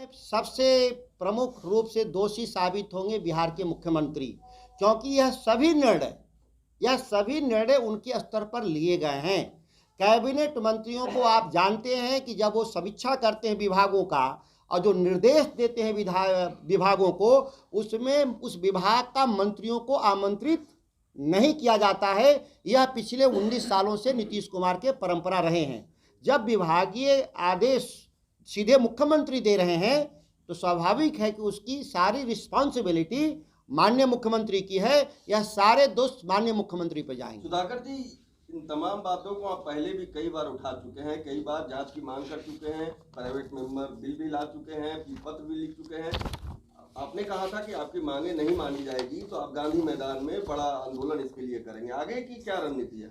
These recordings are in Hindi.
सबसे प्रमुख रूप से दोषी साबित होंगे बिहार के मुख्यमंत्री, क्योंकि यह सभी निर्णय उनके स्तर पर लिए गए हैं। कैबिनेट मंत्रियों को आप जानते हैं कि जब वो समीक्षा करते हैं विभागों का और जो निर्देश देते हैं विभागों को, उसमें उस विभाग का मंत्रियों को आमंत्रित नहीं किया जाता है। यह पिछले 19 सालों से नीतीश कुमार के परंपरा रहे हैं। जब विभागीय आदेश सीधे मुख्यमंत्री दे रहे हैं तो स्वाभाविक है कि उसकी सारी रिस्पॉन्सिबिलिटी माननीय मुख्यमंत्री की है। यह सारे दोष माननीय मुख्यमंत्री पर जाएंगे। सुधाकर जी, इन तमाम बातों को आप पहले भी कई बार उठा चुके हैं, कई बार जांच की मांग कर चुके हैं, प्राइवेट मेंबर बिल भी ला चुके हैं, पत्र भी लिख चुके हैं। आपने कहा था कि आपकी मांगे नहीं मानी जाएगी तो आप गांधी मैदान में बड़ा आंदोलन इसके लिए करेंगे। आगे की क्या रणनीति है?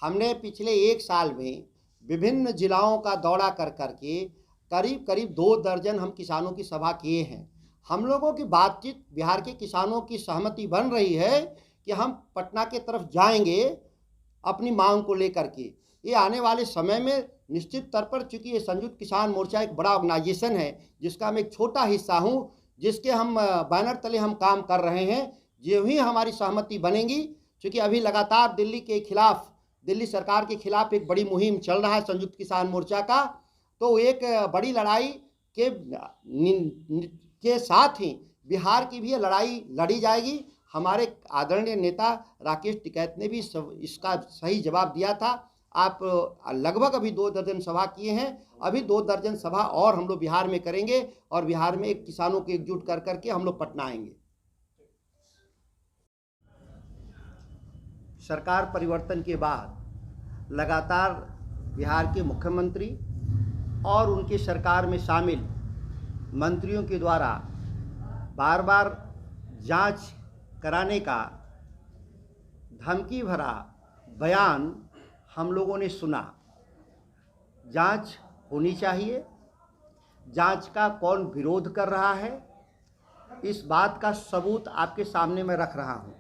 हमने पिछले 1 साल में विभिन्न जिलाओं का दौरा कर करके करीब 2 दर्जन हम किसानों की सभा किए हैं। हम लोगों की बातचीत, बिहार के किसानों की सहमति बन रही है कि हम पटना के तरफ जाएंगे अपनी मांग को लेकर के। ये आने वाले समय में निश्चित तौर पर, चूँकि ये संयुक्त किसान मोर्चा एक बड़ा ऑर्गेनाइजेशन है जिसका मैं एक छोटा हिस्सा हूँ, जिसके हम बैनर तले हम काम कर रहे हैं। जो ही हमारी सहमति बनेगी, चूँकि अभी लगातार दिल्ली सरकार के खिलाफ एक बड़ी मुहिम चल रहा है संयुक्त किसान मोर्चा का, तो एक बड़ी लड़ाई के साथ ही बिहार की भी लड़ाई लड़ी जाएगी। हमारे आदरणीय नेता राकेश टिकैत ने भी इसका सही जवाब दिया था। आप लगभग अभी 2 दर्जन सभा किए हैं, अभी 2 दर्जन सभा और हम लोग बिहार में करेंगे और बिहार में एक किसानों को एकजुट कर करके हम लोग पटना आएंगे। सरकार परिवर्तन के बाद लगातार बिहार के मुख्यमंत्री और उनकी सरकार में शामिल मंत्रियों के द्वारा बार बार जांच कराने का धमकी भरा बयान हम लोगों ने सुना। जांच होनी चाहिए, जांच का कौन विरोध कर रहा है, इस बात का सबूत आपके सामने मैं रख रहा हूँ।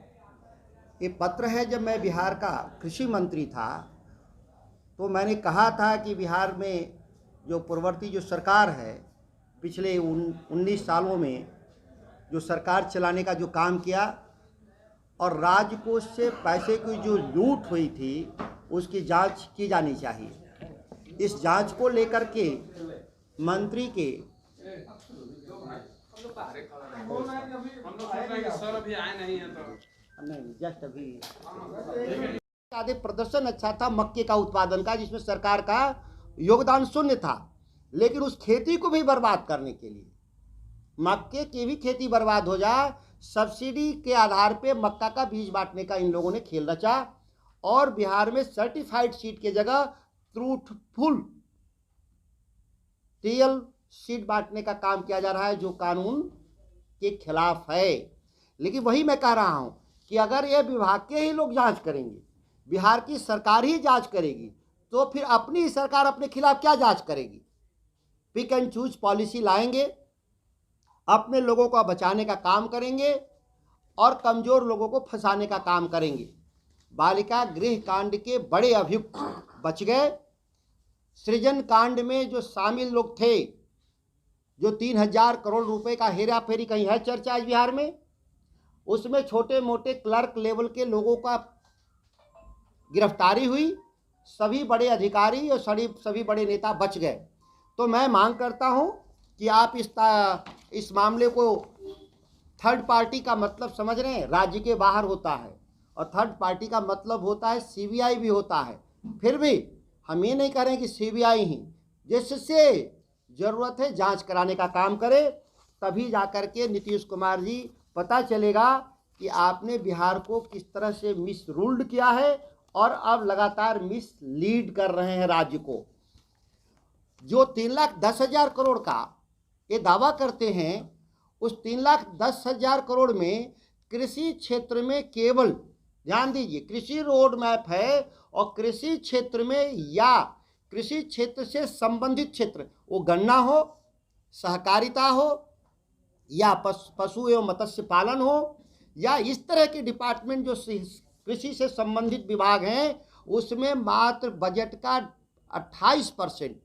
ये पत्र है, जब मैं बिहार का कृषि मंत्री था तो मैंने कहा था कि बिहार में जो पूर्ववर्ती जो सरकार है, पिछले 19 सालों में जो सरकार चलाने का जो काम किया और राजकोष से पैसे की जो लूट हुई थी उसकी जांच की जानी चाहिए। इस जांच को लेकर के मंत्री के जस्ट अभी आधे प्रदर्शन अच्छा था मक्के का उत्पादन का, जिसमें सरकार का योगदान शून्य था, लेकिन उस खेती को भी बर्बाद करने के लिए, मक्के की भी खेती बर्बाद हो जाए, सब्सिडी के आधार पे मक्का का बीज बांटने का इन लोगों ने खेल रचा और बिहार में सर्टिफाइड सीड के जगह ट्रूथफुल रियल सीड बांटने का काम किया जा रहा है, जो कानून के खिलाफ है। लेकिन वही मैं कह रहा हूं कि अगर ये विभाग के ही लोग जांच करेंगे, बिहार की सरकार ही जांच करेगी, तो फिर अपनी सरकार अपने खिलाफ क्या जांच करेगी? पिक एंड चूज पॉलिसी लाएंगे, अपने लोगों को बचाने का काम करेंगे और कमजोर लोगों को फंसाने का काम करेंगे। बालिका गृह कांड के बड़े अभियुक्त बच गए। सृजन कांड में जो शामिल लोग थे, जो 3000 करोड़ रुपए का हेरा फेरी कहीं है चर्चा आज बिहार में, उसमें छोटे मोटे क्लर्क लेवल के लोगों का गिरफ्तारी हुई, सभी बड़े अधिकारी और सभी बड़े नेता बच गए। तो मैं मांग करता हूं कि आप इस मामले को, थर्ड पार्टी का मतलब समझ रहे हैं, राज्य के बाहर होता है और थर्ड पार्टी का मतलब होता है सीबीआई भी होता है। फिर भी हम ये नहीं कह रहे कि सीबीआई ही, जिससे ज़रूरत है जांच कराने का काम करे, तभी जाकर के नीतीश कुमार जी पता चलेगा कि आपने बिहार को किस तरह से मिस रूल्ड किया है और अब लगातार मिस लीड कर रहे हैं राज्य को। जो 3,10,000 करोड़ का ये दावा करते हैं, उस 3,10,000 करोड़ में कृषि क्षेत्र में केवल, ध्यान दीजिए, कृषि रोड मैप है और कृषि क्षेत्र में या कृषि क्षेत्र से संबंधित क्षेत्र, वो गन्ना हो, सहकारिता हो या पशु एवं मत्स्य पालन हो या इस तरह के डिपार्टमेंट जो कृषि से संबंधित विभाग हैं, उसमें मात्र बजट का 28%,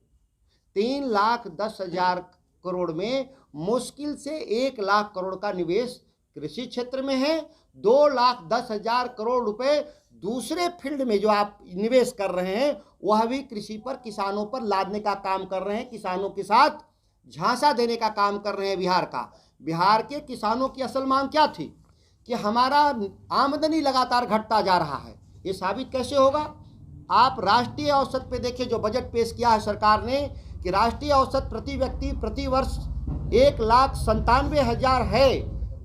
3,10,000 करोड़ में मुश्किल से 1 लाख करोड़ का निवेश कृषि क्षेत्र में है। 2,10,000 करोड़ रुपए दूसरे फील्ड में जो आप निवेश कर रहे हैं वह भी कृषि पर, किसानों पर लादने का काम कर रहे हैं, किसानों के साथ झांसा देने का काम कर रहे हैं बिहार का। बिहार के किसानों की असल मांग क्या थी कि हमारा आमदनी लगातार घटता जा रहा है। ये साबित कैसे होगा? आप राष्ट्रीय औसत पे देखिए, जो बजट पेश किया है सरकार ने कि राष्ट्रीय औसत प्रति व्यक्ति प्रति वर्ष 1,97,000 है,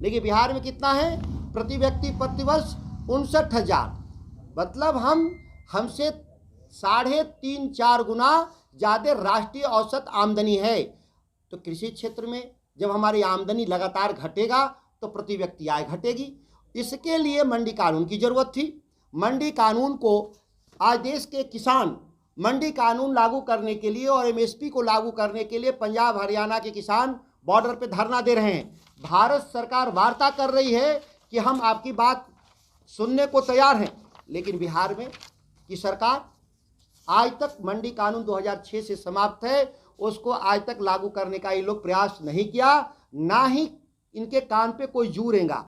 लेकिन बिहार में कितना है? प्रति व्यक्ति प्रति वर्ष 59,000। मतलब हमसे 3.5-4 गुना ज़्यादा राष्ट्रीय औसत आमदनी है। तो कृषि क्षेत्र में जब हमारी आमदनी लगातार घटेगा तो प्रति व्यक्ति आय घटेगी। इसके लिए मंडी कानून की ज़रूरत थी। मंडी कानून को आज देश के किसान मंडी कानून लागू करने के लिए और एमएसपी को लागू करने के लिए पंजाब हरियाणा के किसान बॉर्डर पे धरना दे रहे हैं। भारत सरकार वार्ता कर रही है कि हम आपकी बात सुनने को तैयार हैं, लेकिन बिहार में की सरकार आज तक मंडी कानून 2006 से समाप्त है, उसको आज तक लागू करने का ये लोग प्रयास नहीं किया, ना ही इनके कान पे कोई जू रेंगा।